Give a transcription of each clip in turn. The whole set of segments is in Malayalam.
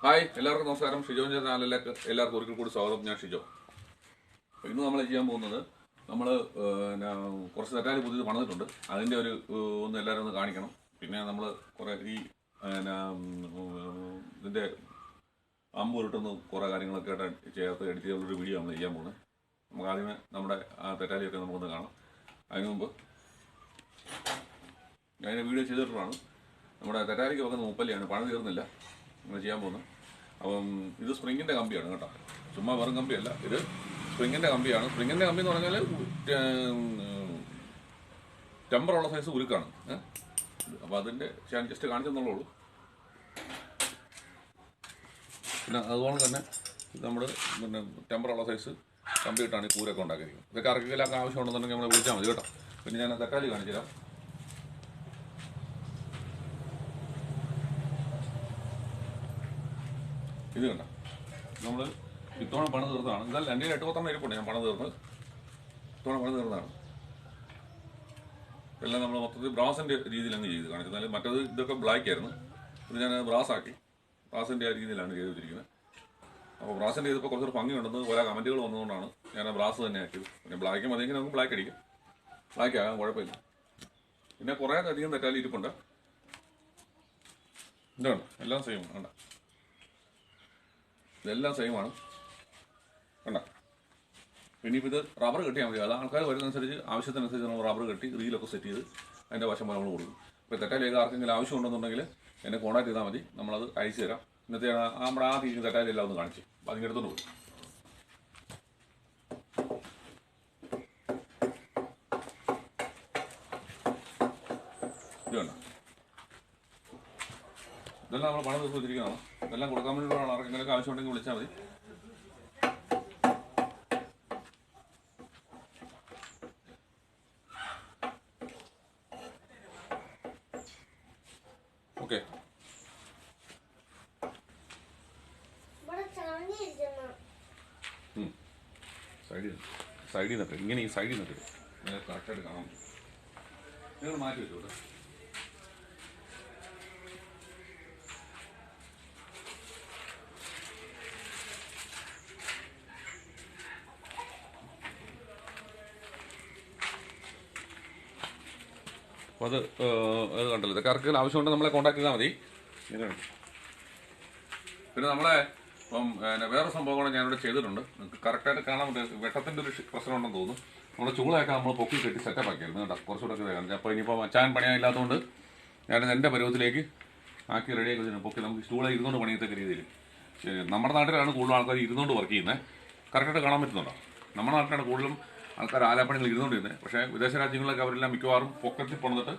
ഹായ്, എല്ലാവർക്കും നമസ്കാരം. ഷിജോൻ്റെ ചാനലിലേക്ക് എല്ലാവർക്കും ഒരിക്കൽ കൂടി സ്വാഗതം. ഞാൻ ഷിജോ. ഇന്ന് നമ്മൾ ചെയ്യാൻ പോകുന്നത് നമ്മൾ കുറച്ച് തെറ്റാലി പുതിയത് പണിതിട്ടുണ്ട്. അതിൻ്റെ ഒന്ന് എല്ലാവരും ഒന്ന് കാണിക്കണം. പിന്നെ നമ്മൾ കുറേ ഇതിൻ്റെ അമ്പ് ഉരുട്ടുന്ന കുറേ കാര്യങ്ങളൊക്കെ ചേർത്ത് എഡിറ്റ് ചെയ്തുള്ളൊരു വീഡിയോ നമ്മൾ ചെയ്യാൻ പോകുന്നത്. നമുക്ക് ആദ്യമേ നമ്മുടെ ആ തെറ്റാലിയൊക്കെ നമുക്കൊന്ന് കാണാം. അതിനു മുമ്പ് ഞാൻ വീഡിയോ ചെയ്തിട്ടുള്ളതാണ്. നമ്മുടെ തെറ്റാലിക്ക് വെക്കുന്ന മുപ്പല്ലിയാണ്, പണി തീർന്നില്ല നമ്മൾ ചെയ്യാൻ പോകുന്നത്. അപ്പം ഇത് സ്പ്രിങ്ങിൻ്റെ കമ്പിയാണ് കേട്ടോ, ചുമ്മാ വെറും കമ്പിയല്ല, ഇത് സ്പ്രിങ്ങിൻ്റെ കമ്പിയാണ്. സ്പ്രിങ്ങിൻ്റെ കമ്പി എന്ന് പറഞ്ഞാൽ ടെമ്പറുള്ള സൈസ് ഉരുക്കാണ്. അപ്പോൾ അതിൻ്റെ ഞാൻ ജസ്റ്റ് കാണിച്ചെന്നുള്ളൂ. പിന്നെ അതുപോലെ തന്നെ നമ്മൾ ടെമ്പറുള്ള സൈസ് കമ്പി ഇട്ടാണ് ഈ കൂരൊക്കെ ഉണ്ടാക്കിയിരിക്കുന്നത്. ഇതൊക്കെ അറക്കിലൊക്കെ ആവശ്യമുണ്ടെന്നുണ്ടെങ്കിൽ നമ്മൾ വിളിച്ചാൽ മതി കേട്ടോ. പിന്നെ ഞാൻ തക്കാളി കാണിച്ചു തരാം. ഇത് കണ്ട, നമ്മൾ ഇത്തവണ പണി തീർന്നതാണ്. ഇതല്ല, എൻ്റെ 8-10 ഇരിപ്പുണ്ട്. ഞാൻ പണി തീർന്ന് ഇത്തവണ പണി തീർന്നതാണ്. എല്ലാം നമ്മൾ മൊത്തത്തിൽ ബ്രാസിൻ്റെ രീതിയിൽ അങ്ങ് ചെയ്ത് കാണിച്ചത്. മറ്റത് ഇതൊക്കെ ബ്ലാക്ക് ആയിരുന്നു, ഇത് ഞാൻ ബ്രാസാക്കി. ബ്രാസിൻ്റെ ആ രീതിയിലാണ് ചെയ്ത് വെച്ചിരിക്കുന്നത്. അപ്പോൾ ബ്രാസിൻ്റെ ചെയ്തപ്പോൾ കുറച്ചൊരു ഭംഗിയുണ്ടെന്ന് പല കമൻറ്റുകൾ വന്നതുകൊണ്ടാണ് ഞാൻ ബ്രാസ് തന്നെ ആക്കിയത്. പിന്നെ ബ്ലാക്ക് മതിയെങ്കിൽ നമുക്ക് ബ്ലാക്ക് അടിക്കാം, ബ്ലാക്ക് ആകാൻ കുഴപ്പമില്ല. പിന്നെ കുറേ അധികം തെറ്റാലി ഇരിപ്പുണ്ട്. ഇതാണ് എല്ലാം സെയിം വേണ്ട, ഇതെല്ലാം സെയിമാണ് കണ്ട. ഇനിയിപ്പോൾ ഇത് റബ്ബർ കെട്ടിയാൽ മതി. അത് ആൾക്കാർ വരുന്നതനുസരിച്ച് ആവശ്യത്തിനനുസരിച്ച് നമ്മൾ റബ്ബർ കെട്ടി റീലൊക്കെ സെറ്റ് ചെയ്ത് അതിൻ്റെ വശം പോലെ നമ്മൾ കൊടുക്കും. ഇപ്പോൾ തെറ്റാലിയൊക്കെ ആർക്കെങ്കിലും ആവശ്യമുണ്ടെന്നുണ്ടെങ്കിൽ എന്നെ കോൺടാക്ട് ചെയ്താൽ മതി, നമ്മളത് അയച്ചു തരാം. ഇന്നത്തെ നമ്മുടെ ആ തീരുന്ന തെറ്റാലി എല്ലാം ഒന്ന് കാണിച്ച് അപ്പോൾ അതിൻ്റെ അടുത്തോണ്ട് പോയി. ഇത് വേണ്ട, ഇതെല്ലാം നമ്മൾ പണം തീർത്ത് വെച്ചിരിക്കുന്നതാണ്. ഇതെല്ലാം കൊടുക്കാൻ വേണ്ടിയിട്ടുള്ള ആർക്കെങ്കിലും ആവശ്യമുണ്ടെങ്കിൽ വിളിച്ചാൽ മതി. ഓക്കെ, സൈഡിൽ നിന്നിട്ട് ഇങ്ങനെ ഈ സൈഡിൽ നിന്നിട്ട് കറക്റ്റായിട്ട് കാണാൻ പറ്റും. നിങ്ങൾ മാറ്റി വെച്ചോട്ടെ. അപ്പോൾ അത് കണ്ടല്ലോ. ഇതൊക്കെ ആർക്കെങ്കിലും ആവശ്യമുണ്ടെങ്കിൽ നമ്മളെ കോൺടാക്ട് ചെയ്താൽ മതി. പിന്നെ നമ്മളെ ഇപ്പം വേറെ സംഭവങ്ങൾ ഞാനിവിടെ ചെയ്തിട്ടുണ്ട്. നിങ്ങൾക്ക് കറക്റ്റായിട്ട് കാണാൻ പറ്റും. വെട്ടത്തിൻ്റെ ഒരു പ്രശ്നം ഉണ്ടെന്ന് തോന്നുന്നു. നമ്മുടെ ചൂളയൊക്കെ നമ്മൾ പൊക്കി കെട്ടി സെറ്റപ്പ് ആക്കിയായിരുന്നു കേട്ടോ, കുറച്ചുകൂടെ ഒക്കെ. അപ്പോൾ ഇനിയിപ്പോൾ മച്ചാൻ പണിയാനില്ലാത്തതുകൊണ്ട് ഞാനത് എൻ്റെ പരുവത്തിലേക്ക് ആക്കി റെഡിയാക്കി വെച്ചിട്ടുണ്ട്. പൊക്കി നമുക്ക് സ്റ്റൂളെ ഇരുന്നുകൊണ്ട് പണിയത്തക്ക രീതിയിൽ. നമ്മുടെ നാട്ടിലാണ് കൂടുതലും ആൾക്കാർ ഇരുന്നുകൊണ്ട് വർക്ക് ചെയ്യുന്നത്. കറക്റ്റായിട്ട് കാണാൻ പറ്റുന്നുണ്ടോ? നമ്മുടെ നാട്ടിലാണ് കൂടുതലും ആൾക്കാർ ആലാപ്പണികൾ ഇരുന്നുകൊണ്ടിരുന്നത്. പക്ഷേ വിദേശ രാജ്യങ്ങളിലൊക്കെ അവരെല്ലാം മിക്കവാറും പൊക്കത്തിൽ പണിതിട്ട്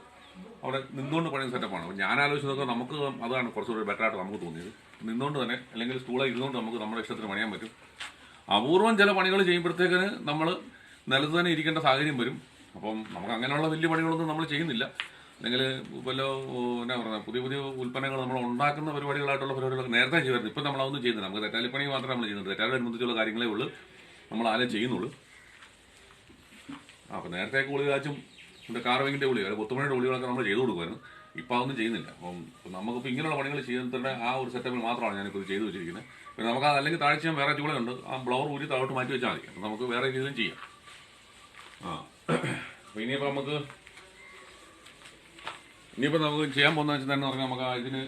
അവിടെ നിന്നുകൊണ്ട് പണിയുന്ന സെറ്റപ്പാണ്. അപ്പോൾ ഞാൻ ആലോചിച്ചതൊക്കെ നമുക്ക് അതാണ് കുറച്ചുകൂടി ബെറ്ററായിട്ട് നമുക്ക് തോന്നിയത്. നിന്നുകൊണ്ട് തന്നെ, അല്ലെങ്കിൽ സ്റ്റൂളെ ഇരുന്നുകൊണ്ട് നമുക്ക് നമ്മുടെ ഇഷ്ടത്തിന് പണിയാൻ പറ്റും. അപൂർവം ചില പണികൾ ചെയ്യുമ്പോഴത്തേക്കിന് നമ്മൾ നിലത്ത് തന്നെ ഇരിക്കേണ്ട സാഹചര്യം വരും. അപ്പം നമുക്ക് അങ്ങനെയുള്ള വലിയ പണികളൊന്നും നമ്മൾ ചെയ്യുന്നില്ല. അല്ലെങ്കിൽ വല്ല എന്നാ പറയുക, പുതിയ പുതിയ ഉൽപ്പന്നങ്ങൾ നമ്മൾ ഉണ്ടാക്കുന്ന പരിപാടികളായിട്ടുള്ള പരിപാടികളൊക്കെ നേരത്തെ ചെയ്യുമായിരുന്നു. ഇപ്പം നമ്മളതൊന്നും ചെയ്യുന്നില്ല. നമുക്ക് തെറ്റാലിപ്പണി മാത്രമേ നമ്മൾ ചെയ്യുന്നുള്ളൂ. തെറ്റാലിനനുബന്ധിച്ചുള്ള കാര്യങ്ങളേ ഉള്ളൂ നമ്മൾ ആലം ചെയ്യുന്നുള്ളൂ. അപ്പോൾ നേരത്തെ ഗുളി കാച്ചും കാർവിങ്ങിൻ്റെ ഗുളി, അല്ലെങ്കിൽ കൊത്തുമണിയുടെ ഗുളികളൊക്കെ നമ്മൾ ചെയ്തു കൊടുക്കുമായിരുന്നു. ഇപ്പം അതൊന്നും ചെയ്യുന്നില്ല. അപ്പം നമുക്കിപ്പോൾ ഇങ്ങനെയുള്ള പണികൾ ചെയ്യുന്നതിൻ്റെ ആ ഒരു സെറ്റപ്പിൽ മാത്രമാണ് ഞാനിപ്പോൾ ഇത് ചെയ്തു വെച്ചിരിക്കുന്നത്. പിന്നെ നമുക്ക് അല്ലെങ്കിൽ താഴ്ച ചെയ്യാൻ വേറെ ചൂളയുണ്ട്, ആ ബ്ലവർ ഊരി താഴോട്ട് മാറ്റി വെച്ചാൽ മതി. അപ്പം നമുക്ക് വേറെ രീതിയിലും ചെയ്യാം. അപ്പോൾ ഇനിയിപ്പോൾ നമുക്ക് ചെയ്യാൻ പോകുന്ന വെച്ചാൽ തന്നെ പറഞ്ഞാൽ നമുക്ക് ഇതിന്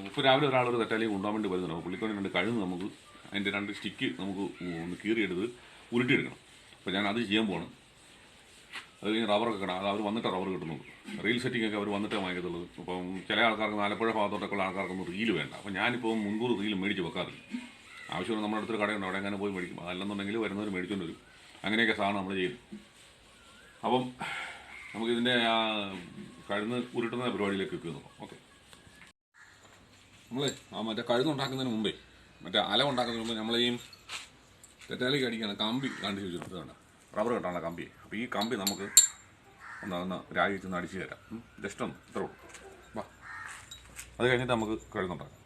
ഇപ്പോൾ രാവിലെ ഒരാളൊരു തെറ്റാലി കൊണ്ടുപോകാൻ വേണ്ടി വരുന്നുണ്ട്. പുള്ളിക്കൊണ്ട് 2 കഴുന്ന് നമുക്ക് അതിൻ്റെ 2 സ്റ്റിക്ക് നമുക്ക് ഒന്ന് കീറിയെടുത്ത് ഉരുട്ടിയെടുക്കണം. അപ്പോൾ ഞാൻ അത് ചെയ്യാൻ പോവാണ്. അത് കഴിഞ്ഞ് റബ്ബറൊക്കെ കിടാം. അത് അവർ വന്നിട്ട് റബ്ബർ കിട്ടുന്നുള്ളൂ. റീൽ സെറ്റിങ്ങൊക്കെ അവർ വന്നിട്ടേ വാങ്ങിക്കത്തുള്ളൂ. അപ്പം ചില ആൾക്കാർക്ക് ആലപ്പുഴ ഭാഗത്തോട്ടൊക്കെ ഉള്ള ആൾക്കാർക്കൊന്നും റീല് വേണ്ട. അപ്പോൾ ഞാനിപ്പോൾ മുൻകൂർ റീൽ മേടിച്ച് വെക്കാറില്ല. ആവശ്യമുള്ള നമ്മുടെ അടുത്തൊരു കടയുണ്ട്, അവിടെ അങ്ങനെ പോയി മേടിക്കും. അതല്ലെന്നുണ്ടെങ്കിൽ വരുന്നവർ മേടിച്ചുകൊണ്ട് വരും. അങ്ങനെയൊക്കെ സാധനം നമ്മൾ ചെയ്യും. അപ്പം നമുക്കിതിൻ്റെ ആ കഴുന്ന് ഉരുട്ടുന്ന പരിപാടിയിലേക്ക് വെക്കുന്നു. ഓക്കെ, നമ്മളെ മറ്റേ കഴുന്നുണ്ടാക്കുന്നതിന് മുമ്പേ, മറ്റേ അല ഉണ്ടാക്കുന്നതിന് മുമ്പ് നമ്മൾ ഈ തെറ്റാലിക്ക് അടിക്കുന്ന കമ്പി കണ്ടു വെച്ചിട്ടുണ്ട്. വേണ്ട, റബ്ബർ കെട്ടാനുള്ള കമ്പി. അപ്പോൾ ഈ കമ്പി നമുക്ക് ഒന്ന് രാജിച്ചൊന്ന് അടിച്ചു തരാം. ജസ്റ്റ് ഒന്ന് ഇത്രേ ഉള്ളൂ. വാ, അത് കഴിഞ്ഞിട്ട് നമുക്ക് കഴുന്നുണ്ടാക്കാം.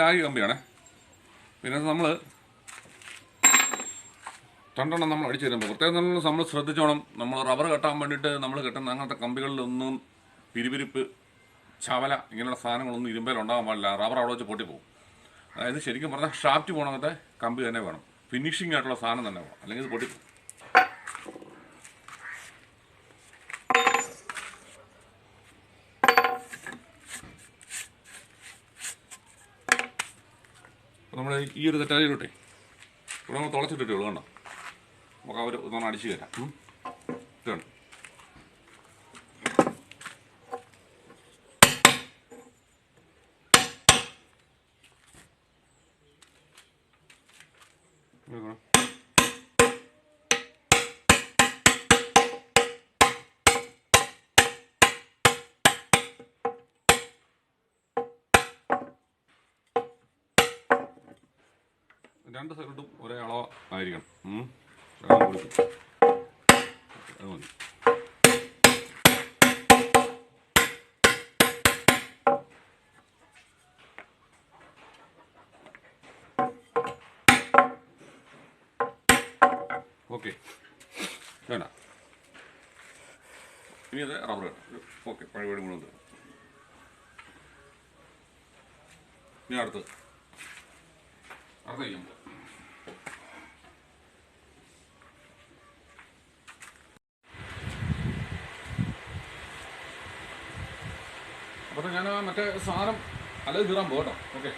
ലാഗ് കമ്പിയാണേ. പിന്നെ നമ്മൾ 2 നമ്മൾ അടിച്ചു തരുമ്പോൾ പ്രത്യേകം നമ്മൾ ശ്രദ്ധിച്ചോണം. നമ്മൾ റബ്ബർ കെട്ടാൻ വേണ്ടിയിട്ട് നമ്മൾ കെട്ടുന്ന അങ്ങനത്തെ കമ്പികളിലൊന്നും പിരിപിരിപ്പ്, ചവല ഇങ്ങനെയുള്ള സാധനങ്ങളൊന്നും ഇരുമ്പയിലുണ്ടാകാൻ പാടില്ല. റബ്ബർ അവിടെ വെച്ച് പൊട്ടിപ്പോകും. അതായത് ശരിക്കും പറഞ്ഞാൽ ഷാഫ്റ്റ് പോകണത്തെ കമ്പി തന്നെ വേണം, ഫിനിഷിംഗ് ആയിട്ടുള്ള സാധനം തന്നെ വേണം, അല്ലെങ്കിൽ ഇത് പൊട്ടിപ്പോകും. നമ്മൾ ഈ ഒരു തെറ്റാലിട്ടെ ഇവിടെ നമ്മൾ തുളച്ചിട്ടിട്ടേ ഉള്ളൂ. കണ്ടോ, നമുക്ക് അവർ ഒന്നും അടിച്ചു തരാം. ഇതാണ് രണ്ട് സൈഡും ഒരേ അളവ് ആയിരിക്കണം. അത് മതി. ഓക്കെ, വേണ്ട ഇനി അത് റബ്ബർ. ഓക്കെ, പഴയ ഗുണമുണ്ട്. ഇനി അടുത്ത് ചെയ്യാം. അപ്പോൾ ഞാൻ മറ്റേ സാധനം അല്ലെങ്കിൽ തീറാൻ പോകട്ടോ. ഓക്കെ,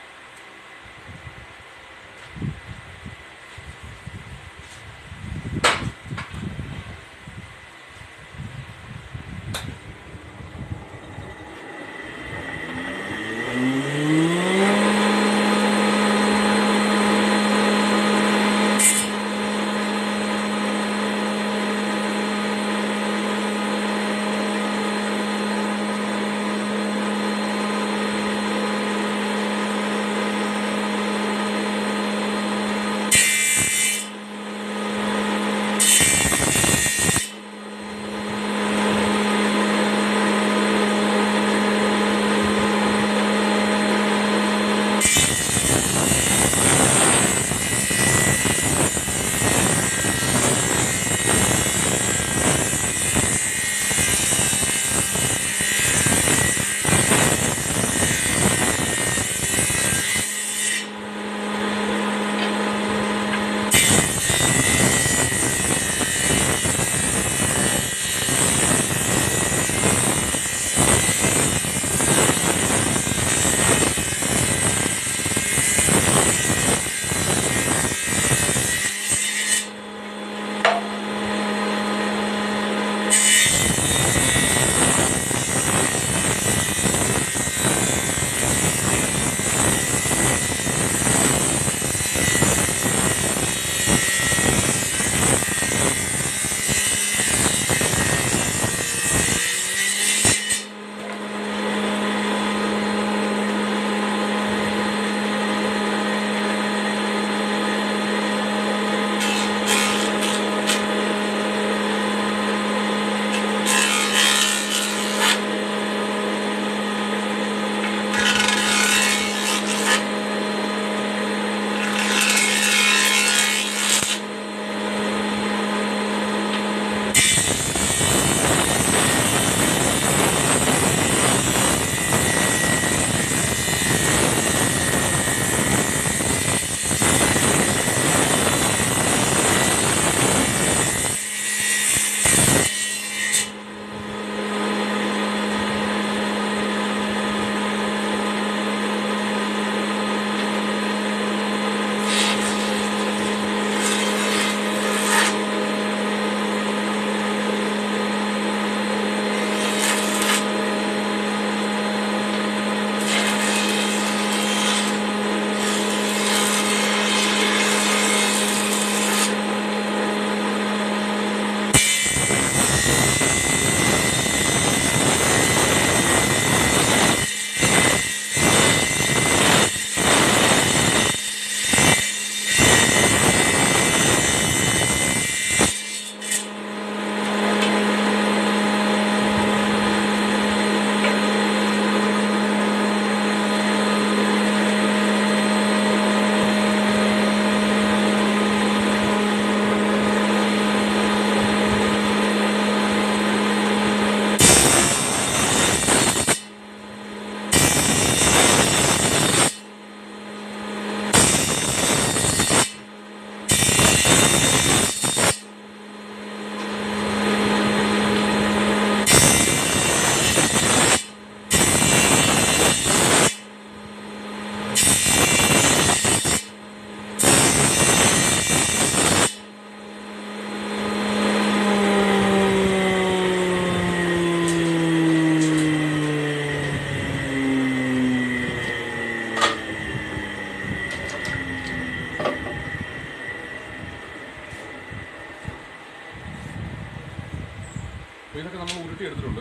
അപ്പോൾ ഇതൊക്കെ നമ്മൾ ഉരുട്ടി എടുത്തിട്ടുണ്ട്.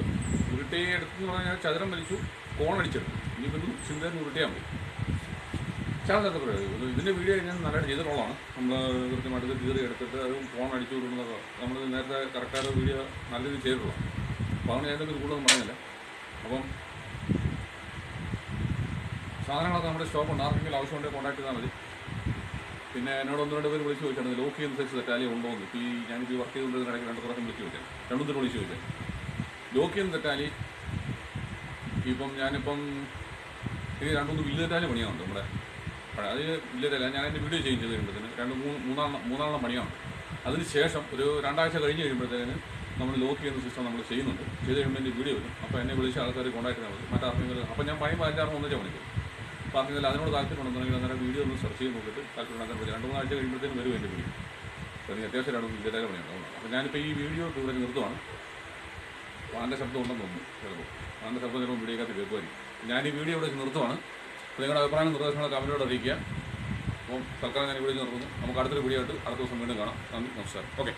ഉരുട്ടി എടുത്തെന്ന് പറഞ്ഞാൽ ചതുരം വലിച്ചു, കോണടിച്ചെടുത്തു. ഇനി പിന്നെ ചിന്തയിൽ ഉരുട്ടിയാൽ മതി. ചാനലൊക്കെ പറയുന്നത് ഇതിൻ്റെ വീഡിയോ ഞാൻ നല്ലതായിട്ട് ചെയ്തിട്ടുള്ളതാണ്. നമ്മൾ കൃത്യമായിട്ട് കീറി എടുത്തിട്ട് അത് ഫോൺ അടിച്ചു വിടുന്നതൊക്കെ നമ്മൾ നേരത്തെ കറക്റ്റായിട്ട് വീഡിയോ നല്ല രീതിയിൽ ചെയ്തിട്ടുള്ളതാണ്. അപ്പോൾ അതുകൊണ്ട് ഞാനൊക്കെ കൂടുതലൊന്നും പറഞ്ഞില്ല. അപ്പം സാധനങ്ങളൊക്കെ നമ്മുടെ സ്റ്റോക്കുണ്ട്. ആർക്കെങ്കിലും ആവശ്യമുണ്ടെങ്കിൽ കോൺടാക്ട് ചെയ്താൽ മതി. പിന്നെ എന്നോട് 1-2 പേര് വിളിച്ച് ചോദിച്ചാൽ ലോക്ക് ചെയ്യുന്ന സൈസ് തെറ്റാലി ഉണ്ടോ എന്ന്. ഇപ്പോൾ ഈ ഞാനിപ്പോൾ ഈ വർക്ക് ചെയ്തുകൊണ്ടിരുന്ന ഇടയ്ക്ക് 2 പ്രാവശ്യം വിളിച്ച് ചോദിച്ചാൽ 2-3 വിളിച്ച് ചോദിച്ചാൽ ലോക്ക് ചെയ്യുന്ന തെറ്റാലി. ഇപ്പം ഞാനിപ്പം എനിക്ക് 2-3 വില്ല് തെറ്റാലി പണിയാറുണ്ട് നമ്മുടെ. അത് ഇല്ലതല്ല, ഞാൻ എൻ്റെ വീഡിയോ ചേഞ്ച് ചെയ്ത് കഴിയുമ്പോഴത്തേന് മൂന്നാലെണ്ണം പണിയാണ്. അതിന് ശേഷം ഒരു 2 ആഴ്ച കഴിഞ്ഞ് കഴിയുമ്പോഴത്തേന് നമ്മൾ ലോക്ക് ചെയ്യുന്ന സിസ്റ്റം നമ്മൾ ചെയ്യുന്നുണ്ട്. ചെയ്ത് കഴിയുമ്പോൾ എൻ്റെ വീഡിയോ വരും. അപ്പോൾ എന്നെ വിളിച്ച ആൾക്കാർ കോൺടാക്ട് ചെയ്താൽ മതി. മറ്റാർക്കെങ്കിലും അപ്പോൾ ഞാൻ പണിയുമ്പോൾ 5-6 ഒന്നിച്ചാൽ പണിക്കും. അപ്പോൾ ആർക്കെങ്കിലും അതിനോട് താല്പര്യമുണ്ടെന്നുണ്ടെങ്കിൽ അന്നേരം വീഡിയോ ഒന്ന് സെർച്ച് ചെയ്ത് നോക്കിയിട്ട് താല്പര്യമുണ്ടാക്കാൻ പറ്റും. 2-3 ആഴ്ച കഴിയുമ്പോഴത്തേനും വരും എൻ്റെ വീഡിയോ. അപ്പോൾ എനിക്ക് അത്യാവശ്യം 2 വില്ലേജ് പണിയുണ്ട്. അപ്പോൾ ഞാനിപ്പോൾ ഈ വീഡിയോ ഇവിടെ നിർത്തുവാണ്. വാൻ്റെ ശബ്ദം ഉണ്ടെന്ന് തോന്നുന്നു. ചിലപ്പോൾ വാൻ്റെ ശബ്ദം ചിലപ്പോൾ വീഡിയോക്കകത്ത് കേൾക്കുമായിരിക്കും. ഞാൻ ഈ വീഡിയോ ഇവിടെ നിർത്തുവാണ്. അപ്പോൾ നിങ്ങളുടെ അഭിപ്രായം നിർദ്ദേശങ്ങളൊക്കെ കമൻറ്റോട് അറിയിക്കുക. അപ്പം തൽക്കാലം ഞാൻ ഇവിടെ നിർത്തുന്നു. നമുക്ക് അടുത്തൊരു വീഡിയോ ആയിട്ട് അടുത്ത ദിവസം വീണ്ടും കാണാം. നന്ദി, നമസ്കാരം. ഓക്കെ.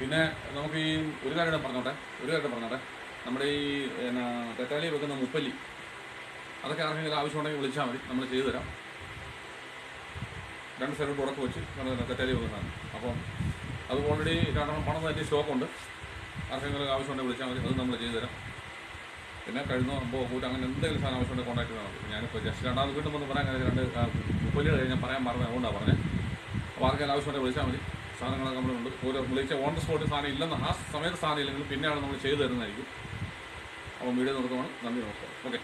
പിന്നെ നമുക്ക് ഈ ഒരു കാര്യം പറഞ്ഞോട്ടെ. നമ്മുടെ ഈ തെറ്റാലി വെക്കുന്ന മുപ്പല്ലി അതൊക്കെ ആർക്കെങ്കിലും ആവശ്യമുണ്ടെങ്കിൽ വിളിച്ചാൽ മതി. നമ്മൾ ചെയ്തു തരാം. 2 സൈഡോട്ട് ഉടക്ക് വെച്ച് തെറ്റാലി വെക്കുന്നതാണ്. അപ്പം അത് ഓൾറെഡി 2 പണം തന്നെ സ്റ്റോക്കുണ്ട്. ആർക്കെങ്കിലും ആവശ്യമുണ്ടെങ്കിൽ വിളിച്ചാൽ മതി. അത് നമ്മൾ ചെയ്തു തരാം. പിന്നെ കഴിഞ്ഞ കൂട്ട് അങ്ങനെ എന്തെങ്കിലും സാധനം ആവശ്യമുണ്ടെങ്കിൽ കോൺടാക്ട് ചെയ്താൽ മതി. ഞാനിപ്പോൾ ജസ്റ്റ് 2ാമത് വീണ്ടും ഒന്ന് പറയാൻ 2 മുപ്പല്ലിയുടെ കഴിഞ്ഞാൽ പറയാൻ മറന്നത് അതുകൊണ്ടാണ് പറഞ്ഞത്. അപ്പോൾ ആർക്കെങ്കിലും ആവശ്യമുണ്ടെങ്കിൽ വിളിച്ചാൽ മതി. സാധനങ്ങളൊക്കെ നമ്മളുണ്ട്. ഓരോ വിളിച്ച ഓൺ ദ സ്പോട്ട് സാധനം ഇല്ലെന്ന് ആ സമയത്ത് സാധനം ഇല്ലെങ്കിൽ പിന്നെയാണ് നമ്മൾ ചെയ്തു തരുന്നതായിരിക്കും. അപ്പോൾ വീഡിയോ നിർത്തുവാണ്. നന്ദി, നമസ്കാരം. ഓക്കെ.